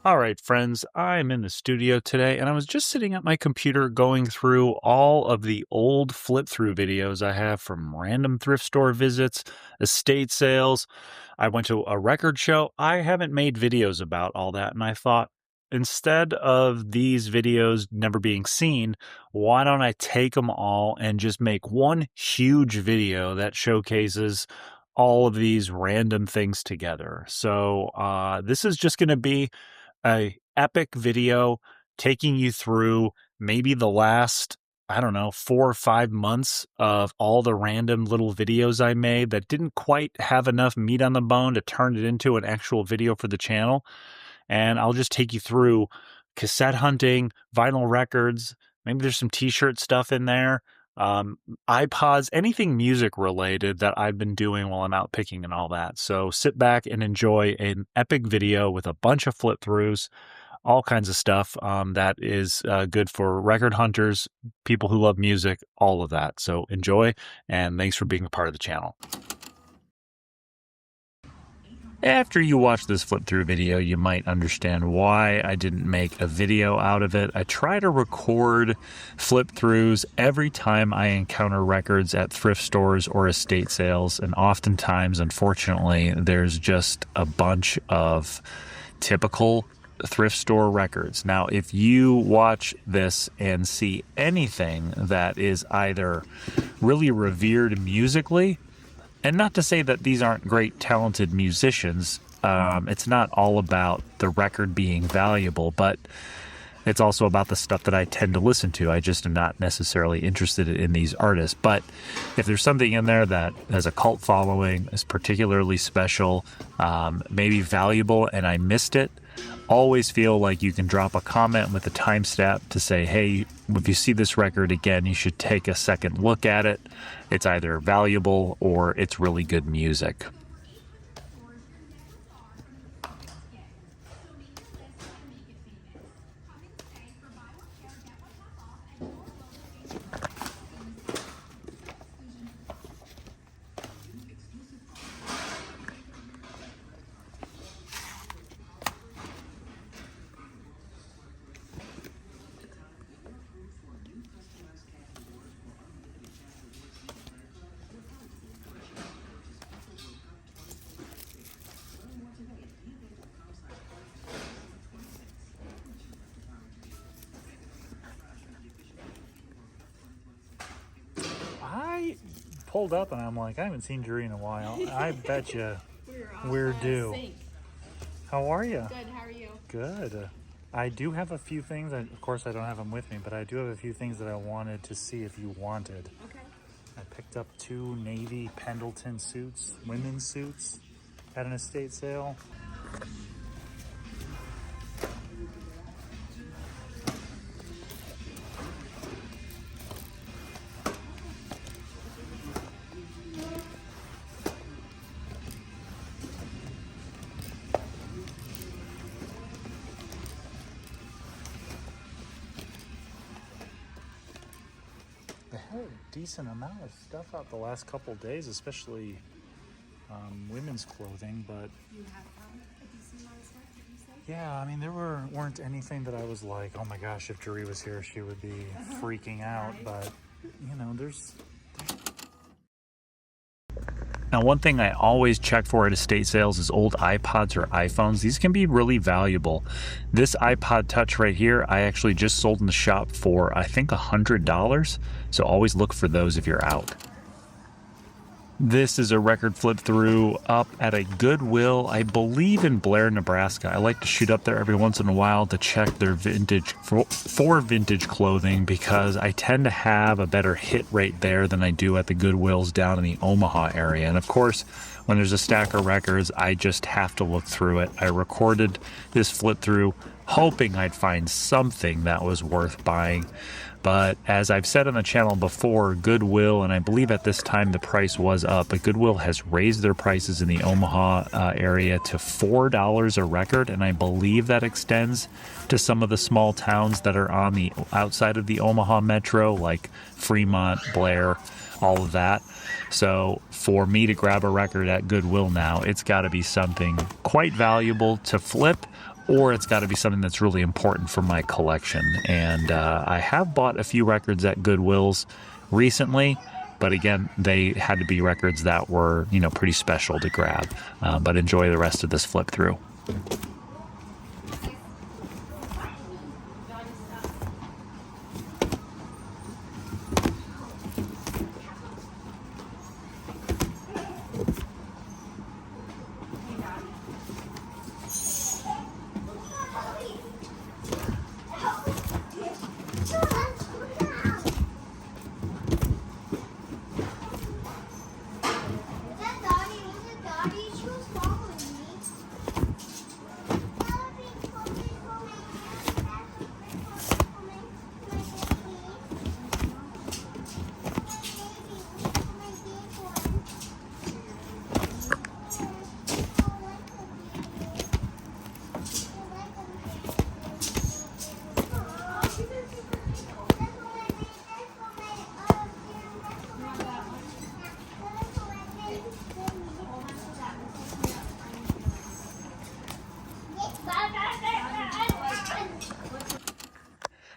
All right, friends, I'm in the studio today and I was just sitting at my computer going through all of the old flip through videos I have from random thrift store visits, estate sales. I went to a record show. I haven't made videos about all that. And I thought, instead of these videos never being seen, why don't I take them all and just make one huge video that showcases all of these random things together? So this is just going to be a epic video taking you through maybe the last, I don't know, 4 or 5 months of all the random little videos I made that didn't quite have enough meat on the bone to turn it into an actual video for the channel. And I'll just take you through cassette hunting, vinyl records, maybe there's some t-shirt stuff in there, iPods, anything music related that I've been doing while I'm out picking and all that. So sit back and enjoy an epic video with a bunch of flip throughs, all kinds of stuff that is good for record hunters, people who love music, all of that. So enjoy, and thanks for being a part of the channel. After you watch this flip through video, you might understand why I didn't make a video out of it. I try to record flip throughs every time I encounter records at thrift stores or estate sales, and oftentimes, unfortunately, there's just a bunch of typical thrift store records. Now, if you watch this and see anything that is either really revered musically, and not to say that these aren't great, talented musicians. It's not all about the record being valuable, but it's also about the stuff that I tend to listen to. I just am not necessarily interested in these artists. But if there's something in there that has a cult following, is particularly special, maybe valuable, and I missed it, always feel like you can drop a comment with a timestamp to say, hey, if you see this record again, you should take a second look at it. It's either valuable or it's really good music. I pulled up and I'm like, I haven't seen Jerry in a while. I bet you we're due. How are you? Good, how are you? Good. I do have a few things. Of course, I don't have them with me, but I do have a few things that I wanted to see if you wanted. Okay. I picked up 2 navy Pendleton suits, women's suits, at an estate sale. They had a decent amount of stuff out the last couple days, especially women's clothing, but You have a decent amount of stuff, did you say? yeah, I mean, there weren't anything that I was like, oh my gosh, if Jerry was here, she would be freaking out, but you know, there's... Now, one thing I always check for at estate sales is old iPods or iPhones. These can be really valuable. This iPod Touch right here, I actually just sold in the shop for, I think, $100. So always look for those if you're out. This is a record flip through up at a Goodwill, I believe in Blair, Nebraska. I like to shoot up there every once in a while to check their vintage for vintage clothing because I tend to have a better hit rate there than I do at the Goodwills down in the Omaha area. And of course, when there's a stack of records, I just have to look through it. I recorded this flip through hoping I'd find something that was worth buying. But as I've said on the channel before, Goodwill, and I believe at this time the price was up, but Goodwill has raised their prices in the Omaha area to $4 a record, and I believe that extends to some of the small towns that are on the outside of the Omaha metro, like Fremont, Blair, all of that. So for me to grab a record at Goodwill now, it's got to be something quite valuable to flip or it's got to be something that's really important for my collection. And I have bought a few records at Goodwill's recently, but again, they had to be records that were, pretty special to grab. But enjoy the rest of this flip through.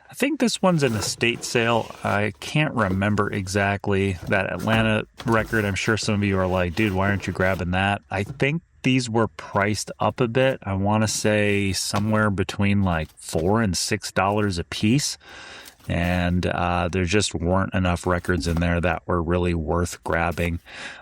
I think this one's an estate sale. I can't remember exactly that Atlanta record. I'm sure some of you are like, dude, why aren't you grabbing that? I think these were priced up a bit. I want to say somewhere between like $4 and $6 a piece. And there just weren't enough records in there that were really worth grabbing,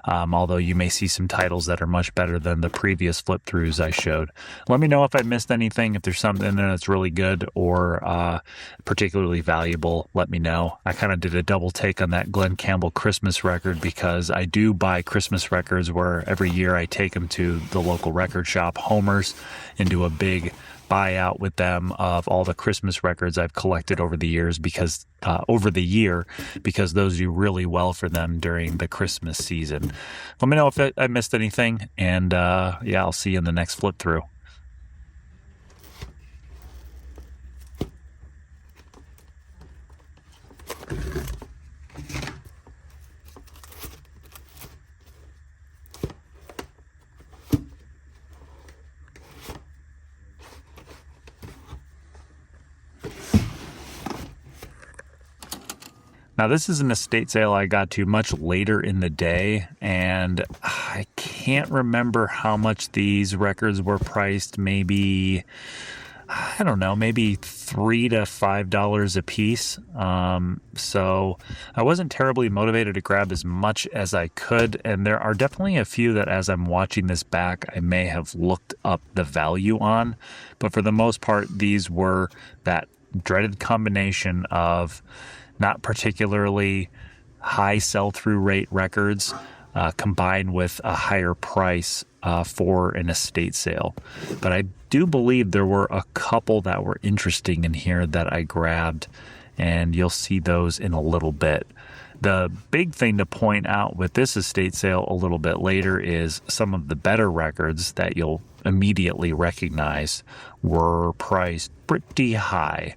although you may see some titles that are much better than the previous flip throughs I showed. Let me know if I missed anything. If there's something in there that's really good or particularly valuable, let me know. I kind of did a double take on that Glenn Campbell Christmas record because I do buy Christmas records where every year I take them to the local record shop, Homer's, and do a big buyout with them of all the Christmas records I've collected over the years because those do really well for them during the Christmas season. Let me know if I missed anything, and I'll see you in the next flip through. Now, this is an estate sale I got to much later in the day, and I can't remember how much these records were priced. Maybe $3 to $5 a piece. So I wasn't terribly motivated to grab as much as I could, and there are definitely a few that as I'm watching this back, I may have looked up the value on, but for the most part, these were that dreaded combination of not particularly high sell-through rate records combined with a higher price for an estate sale. But I do believe there were a couple that were interesting in here that I grabbed, and you'll see those in a little bit. The big thing to point out with this estate sale a little bit later is some of the better records that you'll immediately recognize were priced pretty high.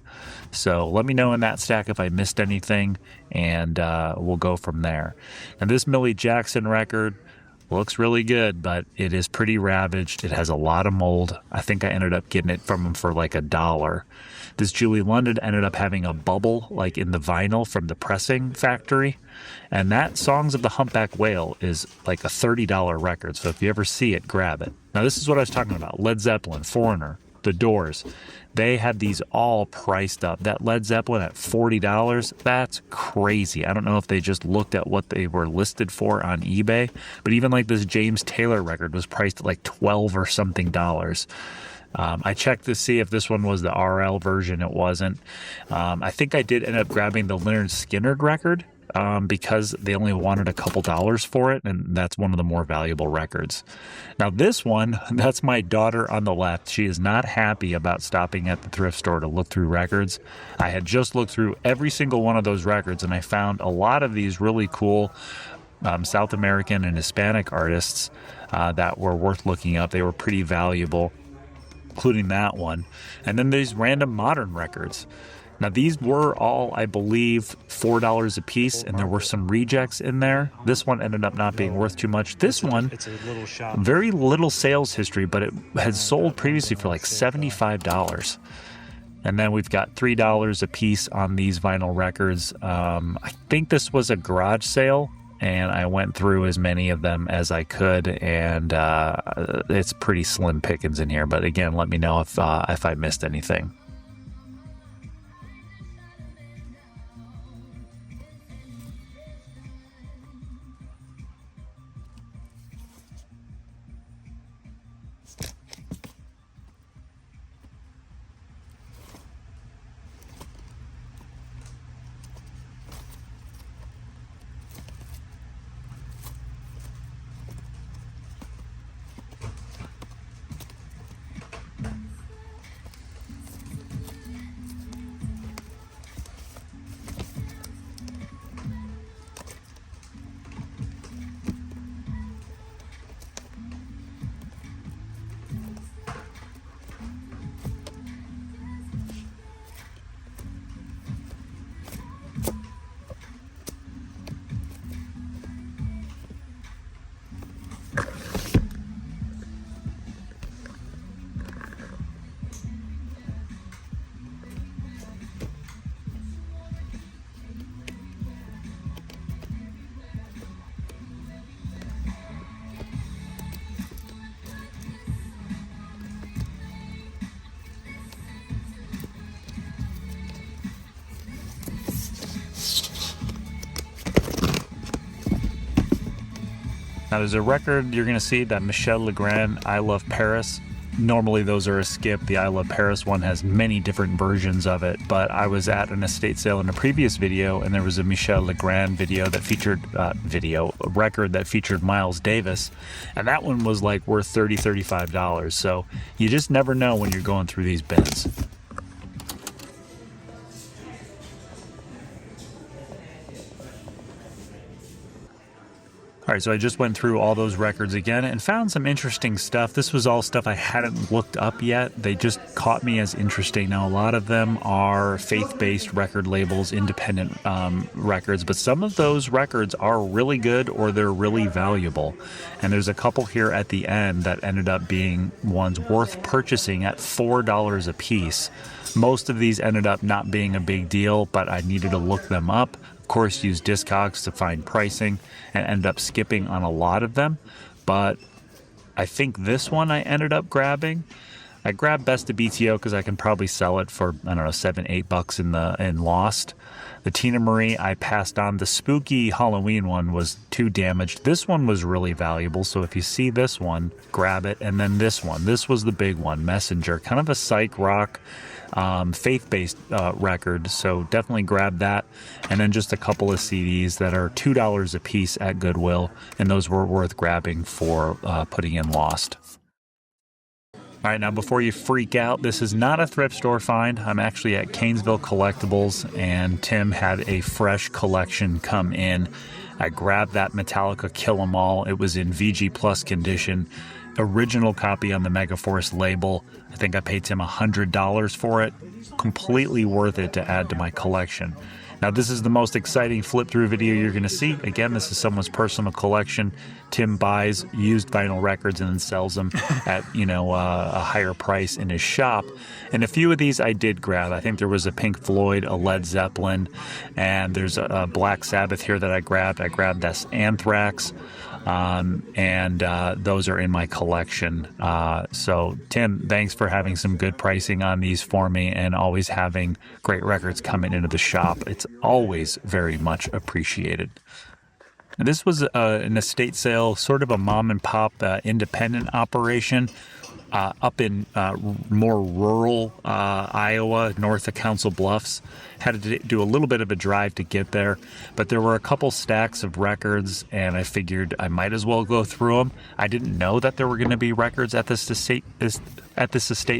So let me know in that stack if I missed anything, and we'll go from there. Now, this Millie Jackson record looks really good, but it is pretty ravaged. It has a lot of mold. I think I ended up getting it from him for like $1. This Julie London ended up having a bubble like in the vinyl from the pressing factory, and that Songs of the Humpback Whale is like a $30 record, so if you ever see it, grab it. Now, this is what I was talking about. Led Zeppelin, Foreigner, The Doors. They had these all priced up. That Led Zeppelin at $40, that's crazy. I don't know if they just looked at what they were listed for on eBay, but even like this James Taylor record was priced at like $12 or something dollars. I checked to see if this one was the RL version. It wasn't. I think I did end up grabbing the Lynyrd Skynyrd record because they only wanted a couple dollars for it, and that's one of the more valuable records. Now, this one, that's my daughter on the left. She is not happy about stopping at the thrift store to look through records. I had just looked through every single one of those records, and I found a lot of these really cool South American and Hispanic artists that were worth looking up. They were pretty valuable, including that one. And then these random modern records. Now, these were all, I believe, $4 a piece, and there were some rejects in there. This one ended up not being worth too much. This one, very little sales history, but it had sold previously for like $75. And then we've got $3 a piece on these vinyl records. I think this was a garage sale, and I went through as many of them as I could, and it's pretty slim pickings in here. But again, let me know if I missed anything. Now, there's a record you're going to see, that Michel Legrand, I Love Paris. Normally, those are a skip. The I Love Paris one has many different versions of it, but I was at an estate sale in a previous video, and there was a Michel Legrand video that featured, a record that featured Miles Davis, and that one was like worth $30, $35. So you just never know when you're going through these bins. All right, so I just went through all those records again and found some interesting stuff. This was all stuff I hadn't looked up yet. They just caught me as interesting. Now, a lot of them are faith-based record labels, independent records, but some of those records are really good or they're really valuable. And there's a couple here at the end that ended up being ones worth purchasing at $4 a piece. Most of these ended up not being a big deal, but I needed to look them up. Of course, use Discogs to find pricing and ended up skipping on a lot of them. But I think this one I ended up grabbing. I grabbed Best of BTO because I can probably sell it for, I don't know, $7-8 in Lost. The Tina Marie I passed on. The spooky Halloween one was too damaged. This one was really valuable, so if you see this one, grab it. And then this one. This was the big one, Messenger. Kind of a psych rock, faith-based record, so definitely grab that. And then just a couple of CDs that are $2 a piece at Goodwill, and those were worth grabbing for putting in Lost. All right, now before you freak out, this is not a thrift store find. I'm actually at Canesville Collectibles, and Tim had a fresh collection come in. I grabbed that Metallica Kill 'Em All. It was in VG Plus condition. Original copy on the Megaforce label. I think I paid Tim $100 for it. Completely worth it to add to my collection. Now, this is the most exciting flip-through video you're going to see. Again, this is someone's personal collection. Tim buys used vinyl records and then sells them at, a higher price in his shop. And a few of these I did grab. I think there was a Pink Floyd, a Led Zeppelin, and there's a Black Sabbath here that I grabbed. I grabbed this Anthrax, and those are in my collection. So, Tim, thanks for having some good pricing on these for me and always having great records coming into the shop. It's always very much appreciated. And this was an estate sale, sort of a mom and pop independent operation up in more rural Iowa, north of Council Bluffs. Had to do a little bit of a drive to get there, but there were a couple stacks of records, and I figured I might as well go through them. I didn't know that there were going to be records at this estate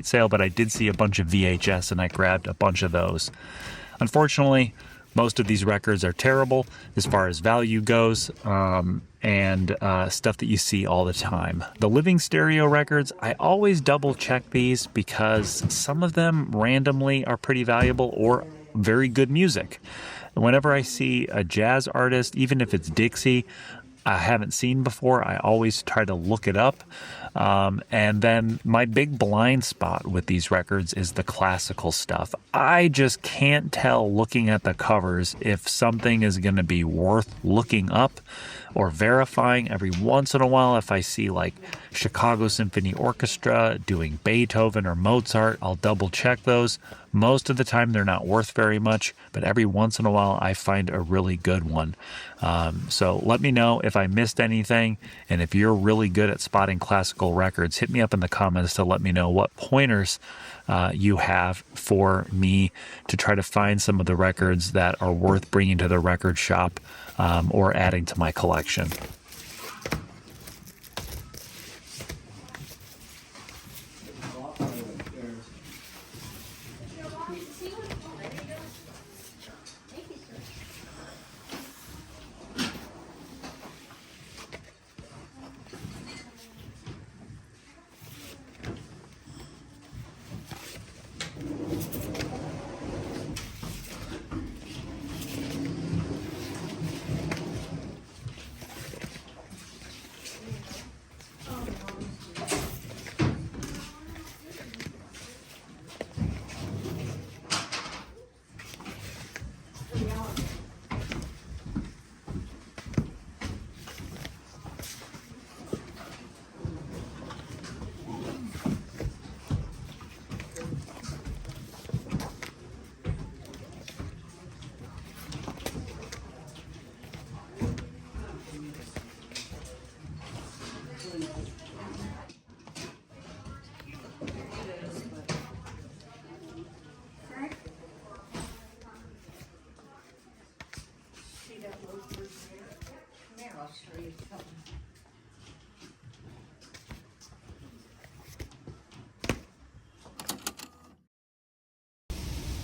sale, but I did see a bunch of VHS, and I grabbed a bunch of those. Unfortunately, most of these records are terrible as far as value goes, and stuff that you see all the time. The living stereo records, I always double check these because some of them randomly are pretty valuable, or very good music. Whenever I see a jazz artist, even if it's Dixie, I haven't seen before, I always try to look it up. And then my big blind spot with these records is the classical stuff. I just can't tell looking at the covers if something is going to be worth looking up or verifying. Every once in a while, if I see like Chicago Symphony Orchestra doing Beethoven or Mozart, I'll double check those. Most of the time, they're not worth very much, but every once in a while, I find a really good one. So let me know if I missed anything, and if you're really good at spotting classical records, hit me up in the comments to let me know what pointers you have for me to try to find some of the records that are worth bringing to the record shop or adding to my collection.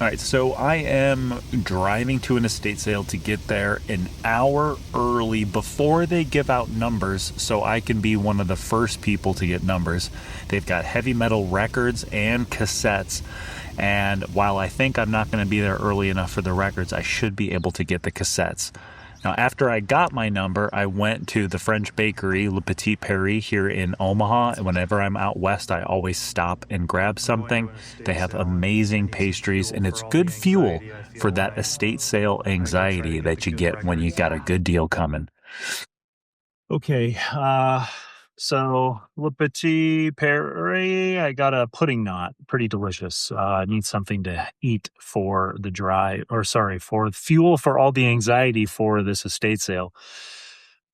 All right, so I am driving to an estate sale to get there an hour early before they give out numbers so I can be one of the first people to get numbers. They've got heavy metal records and cassettes, and while I think I'm not going to be there early enough for the records, I should be able to get the cassettes. Now, after I got my number, I went to the French bakery, Le Petit Paris, here in Omaha. And whenever I'm out west, I always stop and grab something. They have amazing pastries, and it's good fuel for that estate sale anxiety that you get when you got a good deal coming. Okay, so Le Petit Paris, I got a pudding knot, pretty delicious. I need something to eat for the for fuel for all the anxiety for this estate sale.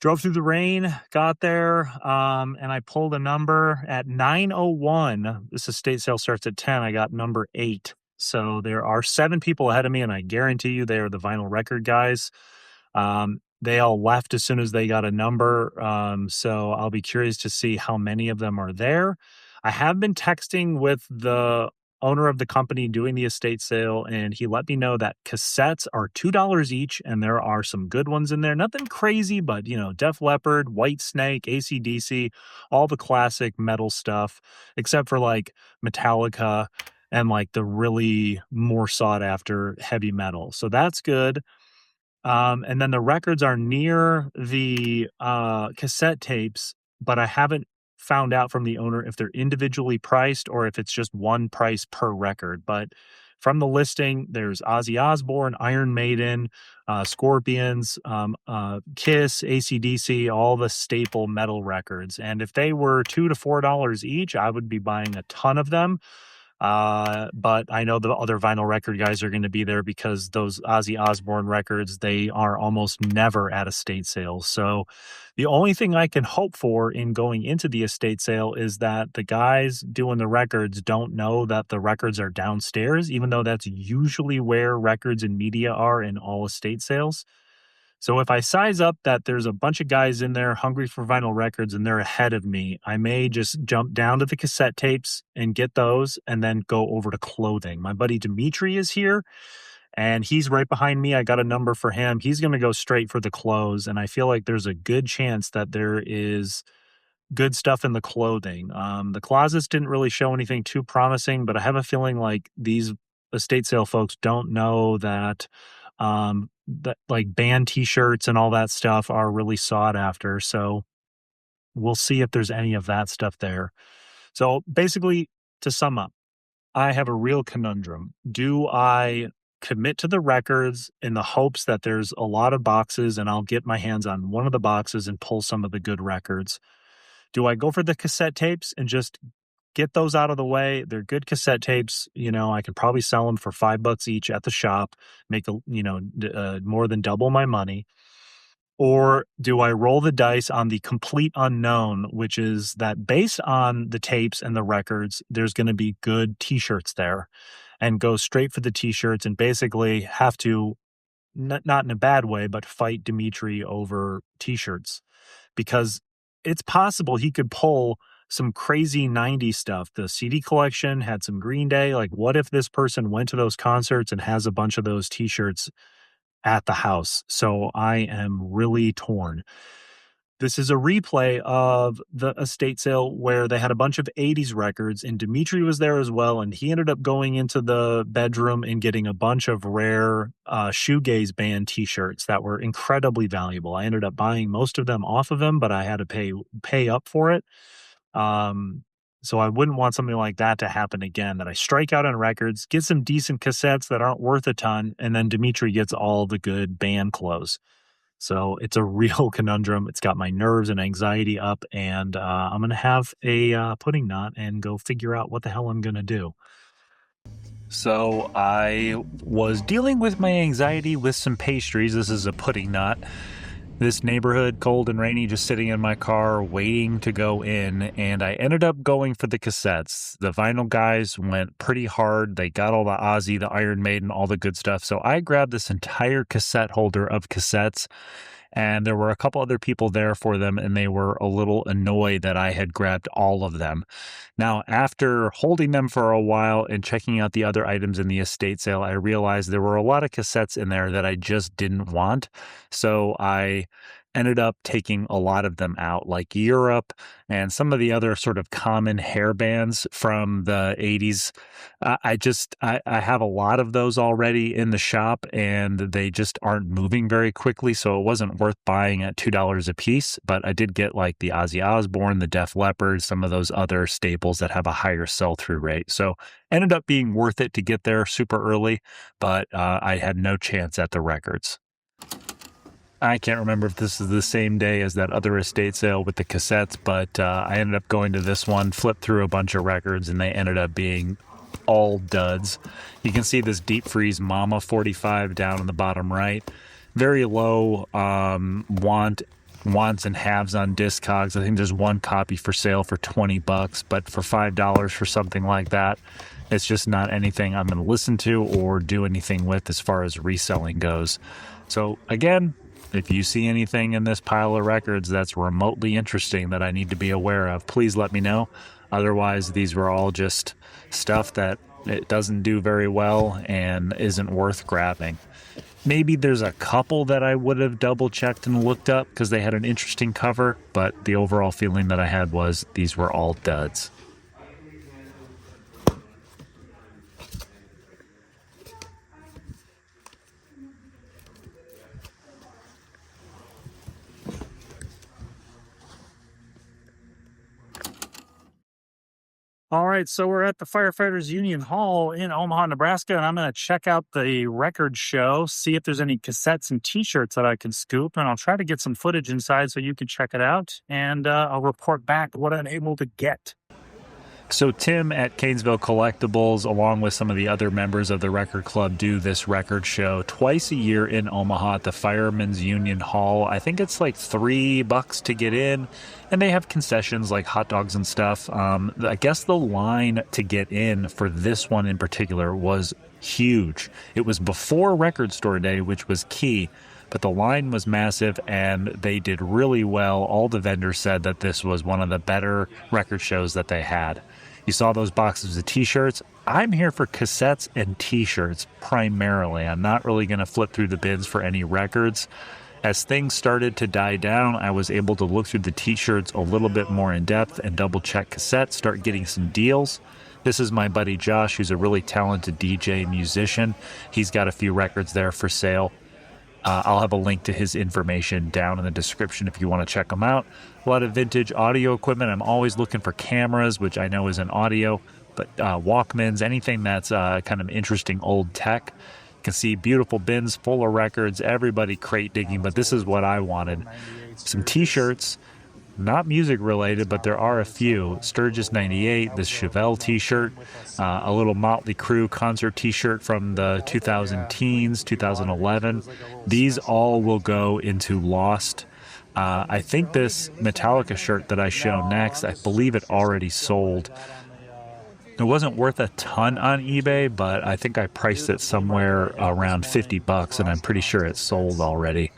Drove through the rain, got there, and I pulled a number at 9:01. This estate sale starts at 10. I got number 8. So there are 7 people ahead of me, and I guarantee you they are the vinyl record guys. They all left as soon as they got a number, so I'll be curious to see how many of them are there. I have been texting with the owner of the company doing the estate sale, and he let me know that cassettes are $2 each, and there are some good ones in there. Nothing crazy, but, Def Leppard, Whitesnake, AC/DC, all the classic metal stuff, except for, like, Metallica and, like, the really more sought after heavy metal. So that's good. And then the records are near the cassette tapes, but I haven't found out from the owner if they're individually priced or if it's just one price per record. But from the listing, there's Ozzy Osbourne, Iron Maiden, Scorpions, Kiss, AC/DC, all the staple metal records. And if they were $2 to $4 each, I would be buying a ton of them. But I know the other vinyl record guys are going to be there because those Ozzy Osbourne records, they are almost never at estate sales. So the only thing I can hope for in going into the estate sale is that the guys doing the records don't know that the records are downstairs, even though that's usually where records and media are in all estate sales. So if I size up that there's a bunch of guys in there hungry for vinyl records and they're ahead of me, I may just jump down to the cassette tapes and get those and then go over to clothing. My buddy Dimitri is here and he's right behind me. I got a number for him. He's going to go straight for the clothes. And I feel like there's a good chance that there is good stuff in the clothing. The closets didn't really show anything too promising, but I have a feeling like these estate sale folks don't know that like band t-shirts and all that stuff are really sought after. So we'll see if there's any of that stuff there. So basically, to sum up, I have a real conundrum. Do I commit to the records in the hopes that there's a lot of boxes and I'll get my hands on one of the boxes and pull some of the good records? Do I go for the cassette tapes and just get those out of the way? They're good cassette tapes. I could probably sell them for $5 each at the shop, make more than double my money. Or do I roll the dice on the complete unknown, which is that based on the tapes and the records, there's going to be good t-shirts there, and go straight for the t-shirts and basically have to, not in a bad way, but fight Dimitri over t-shirts, because it's possible he could pull some crazy 90s stuff. The CD collection had some Green Day. Like, what if this person went to those concerts and has a bunch of those t-shirts at the house? So I am really torn. This is a replay of the estate sale where they had a bunch of 80s records, and Dimitri was there as well, and he ended up going into the bedroom and getting a bunch of rare shoegaze band t-shirts that were incredibly valuable. I ended up buying most of them off of him, but I had to pay up for it. So I wouldn't want something like that to happen again, that I strike out on records, get some decent cassettes that aren't worth a ton, and then Dimitri gets all the good band clothes. So it's a real conundrum. It's got my nerves and anxiety up, and I'm going to have a pudding knot and go figure out what the hell I'm going to do. So I was dealing with my anxiety with some pastries. This is a pudding knot. This neighborhood, cold and rainy, just sitting in my car waiting to go in, and I ended up going for the cassettes. The vinyl guys went pretty hard. They got all the Ozzy, the Iron Maiden, all the good stuff. So I grabbed this entire cassette holder of cassettes, and there were a couple other people there for them, and they were a little annoyed that I had grabbed all of them. Now, after holding them for a while and checking out the other items in the estate sale, I realized there were a lot of cassettes in there that I just didn't want. So I ended up taking a lot of them out, like Europe and some of the other sort of common hair bands from the 80s. I have a lot of those already in the shop, and they just aren't moving very quickly, so it wasn't worth buying at $2 a piece. But I did get like the Ozzy Osbourne, the Def Leppard, some of those other staples that have a higher sell-through rate. So ended up being worth it to get there super early, but I had no chance at the records. I can't remember if this is the same day as that other estate sale with the cassettes, but I ended up going to this one, flipped through a bunch of records, and they ended up being all duds. You can see this deep freeze Mama 45 down in the bottom right. Very low wants and haves on Discogs. I think there's one copy for sale for $20, but for $5 for something like that, it's just not anything I'm going to listen to or do anything with as far as reselling goes. So again, if you see anything in this pile of records that's remotely interesting that I need to be aware of, please let me know. Otherwise, these were all just stuff that it doesn't do very well and isn't worth grabbing. Maybe there's a couple that I would have double checked and looked up because they had an interesting cover, but the overall feeling that I had was these were all duds. All right, so we're at the Firefighters Union Hall in Omaha, Nebraska, and I'm going to check out the record show, see if there's any cassettes and t-shirts that I can scoop, and I'll try to get some footage inside so you can check it out, and I'll report back what I'm able to get. So Tim at Canesville Collectibles, along with some of the other members of the record club, do this record show twice a year in Omaha at the Firemen's Union Hall. I think it's like $3 to get in, and they have concessions like hot dogs and stuff. I guess the line to get in for this one in particular was huge. It was before Record Store Day, which was key, but the line was massive, and they did really well. All the vendors said that this was one of the better record shows that they had. You saw those boxes of t-shirts. I'm here for cassettes and t-shirts primarily. I'm not really going to flip through the bins for any records. As things started to die down, I was able to look through the t-shirts a little bit more in depth and double check cassettes, start getting some deals. This is my buddy Josh, who's a really talented DJ musician. He's got a few records there for sale. I'll have a link to his information down in the description if you want to check him out. A lot of vintage audio equipment. I'm always looking for cameras, which I know isn't audio, but Walkmans, anything that's kind of interesting old tech. You can see beautiful bins full of records, everybody crate digging, but this is what I wanted. Some t-shirts, not music related, but there are a few. Sturgis 98, this Chevelle t-shirt, a little Motley Crue concert t-shirt from the 2000 teens, 2011. These all will go into Lost. I think this Metallica shirt that I show next, I believe it already sold. It wasn't worth a ton on eBay, but I think I priced it somewhere around $50, and I'm pretty sure it sold already.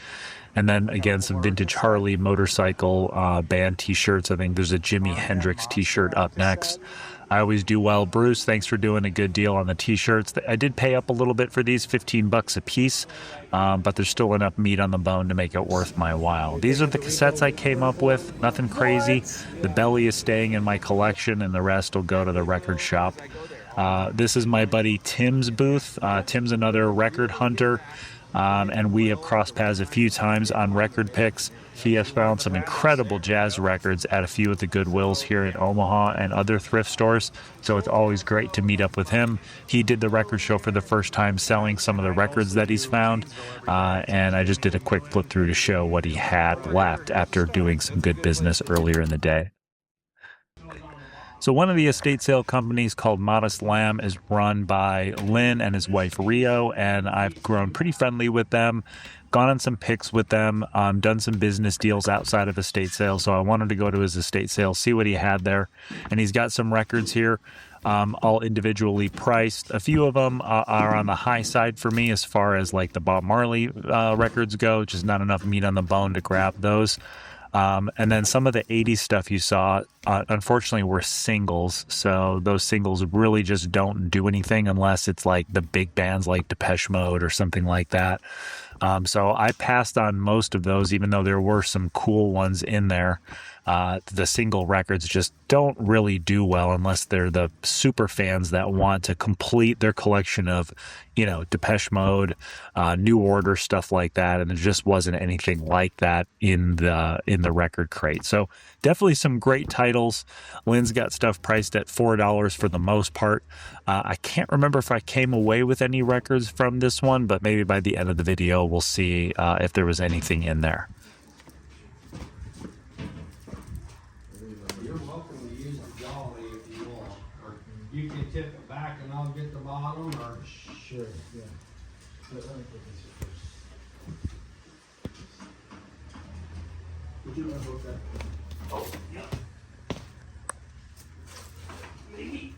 And then again, some vintage Harley motorcycle band t-shirts. I think there's a Jimi Hendrix t-shirt up next. I always do well. Bruce, thanks for doing a good deal on the t-shirts. I did pay up a little bit for these, $15 a piece, but there's still enough meat on the bone to make it worth my while. These are the cassettes I came up with. Nothing crazy. The belly is staying in my collection, and the rest will go to the record shop. This is my buddy Tim's booth. Tim's another record hunter. And we have crossed paths a few times on record picks. He has found some incredible jazz records at a few of the Goodwills here in Omaha and other thrift stores, so it's always great to meet up with him. He did the record show for the first time, selling some of the records that he's found, and I just did a quick flip through to show what he had left after doing some good business earlier in the day. So one of the estate sale companies called Modest Lamb is run by Lynn and his wife Rio, and I've grown pretty friendly with them, gone on some picks with them, done some business deals outside of estate sales. So I wanted to go to his estate sale, see what he had there. And he's got some records here, all individually priced. A few of them are on the high side for me as far as like the Bob Marley records go, just not enough meat on the bone to grab those. And then some of the 80s stuff you saw, unfortunately, were singles. So those singles really just don't do anything unless it's like the big bands like Depeche Mode or something like that. So I passed on most of those, even though there were some cool ones in there. The single records just don't really do well unless they're the super fans that want to complete their collection of, Depeche Mode, New Order, stuff like that. And there just wasn't anything like that in the record crate. So definitely some great titles. Lynn's got stuff priced at $4 for the most part. I can't remember if I came away with any records from this one, but maybe by the end of the video, we'll see if there was anything in there. You can tip it back and I'll get the bottom, or Sure, yeah. But let me put this here first. Would you mind hold that? Oh, yeah. Maybe.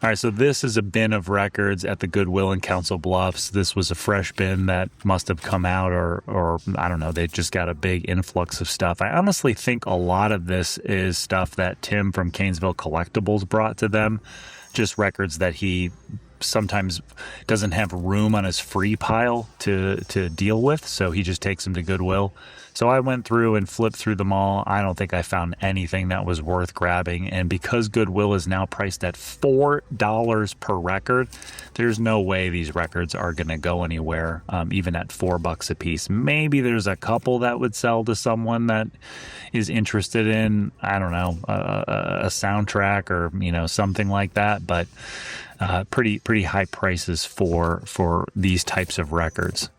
All right, so this is a bin of records at the Goodwill in Council Bluffs. This was a fresh bin that must have come out, or I don't know, they just got a big influx of stuff. I honestly think a lot of this is stuff that Tim from Canesville Collectibles brought to them, just records that he sometimes doesn't have room on his free pile to deal with, so he just takes them to Goodwill. So I went through and flipped through them all. I don't think I found anything that was worth grabbing, and because Goodwill is now priced at $4 per record, there's no way these records are going to go anywhere, even at $4 a piece. Maybe there's a couple that would sell to someone that is interested in, I don't know, a soundtrack or something like that, but pretty high prices for these types of records.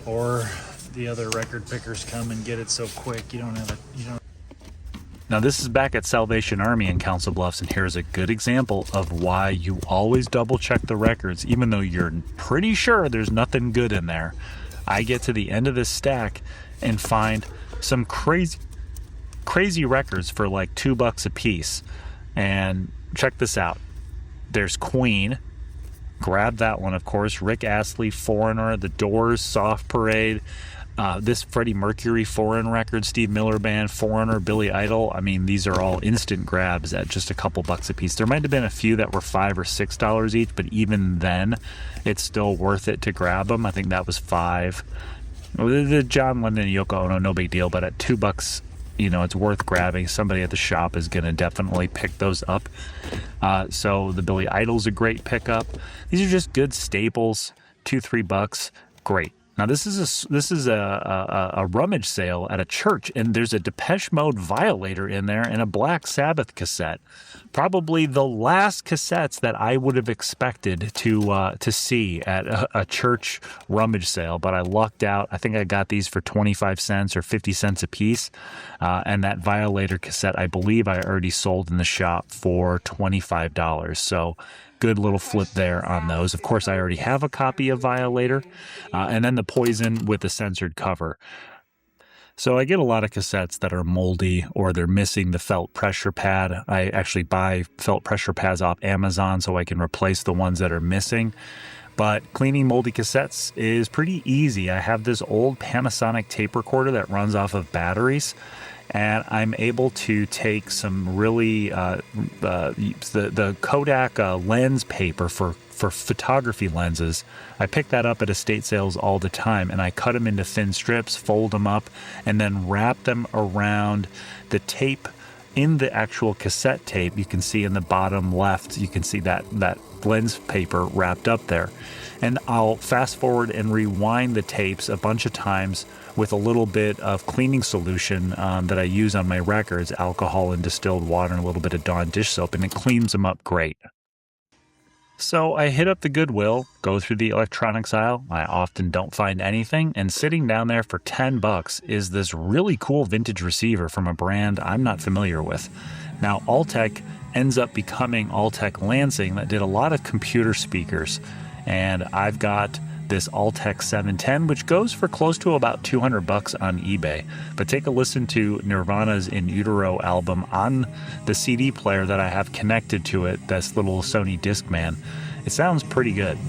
or the other record pickers come and get it so quick you don't have it. Now this is back at Salvation Army in Council Bluffs, and here's a good example of why you always double check the records, even though you're pretty sure there's nothing good in there. I get to the end of this stack and find some crazy records for like $2 a piece. And check this out. There's Queen. Grab that one, of course. Rick Astley, Foreigner, The Doors, Soft Parade. This Freddie Mercury foreign record, Steve Miller Band, Foreigner, Billy Idol. I mean, these are all instant grabs at just a couple bucks a piece. There might have been a few that were $5 or $6 each, but even then, it's still worth it to grab them. I think that was $5. The John Lennon and Yoko Ono, no big deal, but at $2, it's worth grabbing. Somebody at the shop is going to definitely pick those up. So the Billy Idol's a great pickup. These are just good staples, $2-3, great. Now this is a rummage sale at a church, and there's a Depeche Mode Violator in there and a Black Sabbath cassette. Probably the last cassettes that I would have expected to see at a church rummage sale, but I lucked out. I think I got these for 25 cents or 50 cents a piece, and that Violator cassette I believe I already sold in the shop for $25. So good little flip there on those. Of course, I already have a copy of Violator, and then the Poison with the censored cover. So I get a lot of cassettes that are moldy or they're missing the felt pressure pad. I actually buy felt pressure pads off Amazon so I can replace the ones that are missing. But cleaning moldy cassettes is pretty easy. I have this old Panasonic tape recorder that runs off of batteries, and I'm able to take some really the Kodak lens paper for photography lenses. I pick that up at estate sales all the time, and I cut them into thin strips, fold them up, and then wrap them around the tape in the actual cassette tape. You can see in the bottom left, you can see that lens paper wrapped up there. And I'll fast forward and rewind the tapes a bunch of times with a little bit of cleaning solution that I use on my records, alcohol and distilled water and a little bit of Dawn dish soap, and it cleans them up great. So I hit up the Goodwill, go through the electronics aisle. I often don't find anything, and sitting down there for $10 is this really cool vintage receiver from a brand I'm not familiar with. Now, Altec ends up becoming Altec Lansing that did a lot of computer speakers, and I've got this Altec 710, which goes for close to about $200 on eBay. But take a listen to Nirvana's In Utero album on the CD player that I have connected to it, this little Sony Discman. It sounds pretty good.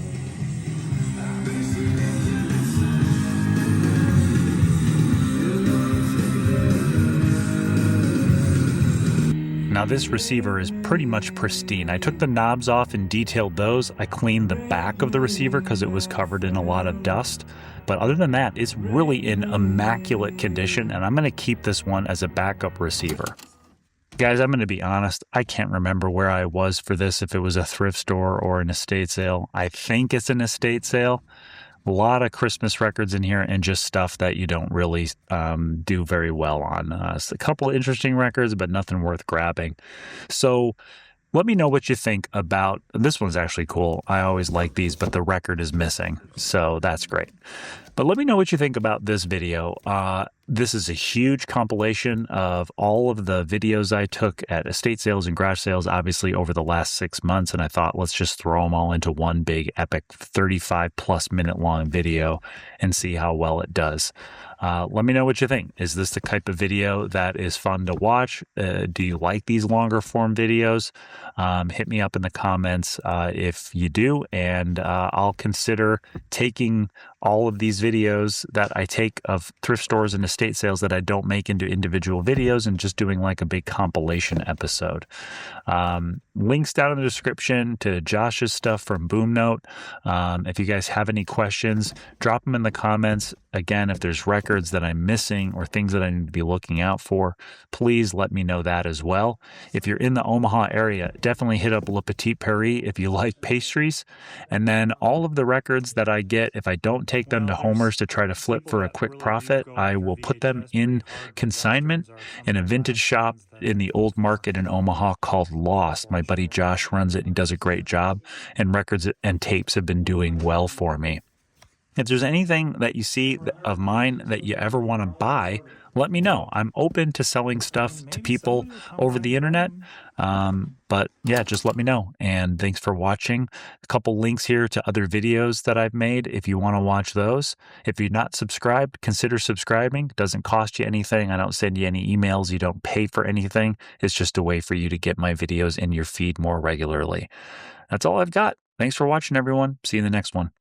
Now this receiver is pretty much pristine. I took the knobs off and detailed those. I cleaned the back of the receiver because it was covered in a lot of dust. But other than that, it's really in immaculate condition, and I'm going to keep this one as a backup receiver. Guys, I'm going to be honest. I can't remember where I was for this, if it was a thrift store or an estate sale. I think it's an estate sale. A lot of Christmas records in here and just stuff that you don't really do very well on. It's a couple of interesting records, but nothing worth grabbing. So let me know what you think about this. One's actually cool. I always like these, but the record is missing. So that's great. But let me know what you think about this video. This is a huge compilation of all of the videos I took at estate sales and garage sales, obviously over the last 6 months. And I thought, let's just throw them all into one big epic 35+ minute long video and see how well it does. Let me know what you think. Is this the type of video that is fun to watch? Do you like these longer form videos? Hit me up in the comments if you do, and I'll consider taking all of these videos that I take of thrift stores and estate sales that I don't make into individual videos and just doing like a big compilation episode. Links down in the description to Josh's stuff from Boom Note. If you guys have any questions, drop them in the comments. Again, if there's records that I'm missing or things that I need to be looking out for, please let me know that as well. If you're in the Omaha area, definitely hit up Le Petit Paris if you like pastries. And then all of the records that I get, if I don't take them to Homer's to try to flip for a quick profit, I will put them in consignment in a vintage shop in the old market in Omaha called Lost. My buddy Josh runs it and he does a great job, and records and tapes have been doing well for me. If there's anything that you see of mine that you ever want to buy, let me know. I'm open to selling stuff to people over the internet. But yeah, just let me know. And thanks for watching. A couple links here to other videos that I've made if you want to watch those. If you're not subscribed, consider subscribing. It doesn't cost you anything. I don't send you any emails. You don't pay for anything. It's just a way for you to get my videos in your feed more regularly. That's all I've got. Thanks for watching, everyone. See you in the next one.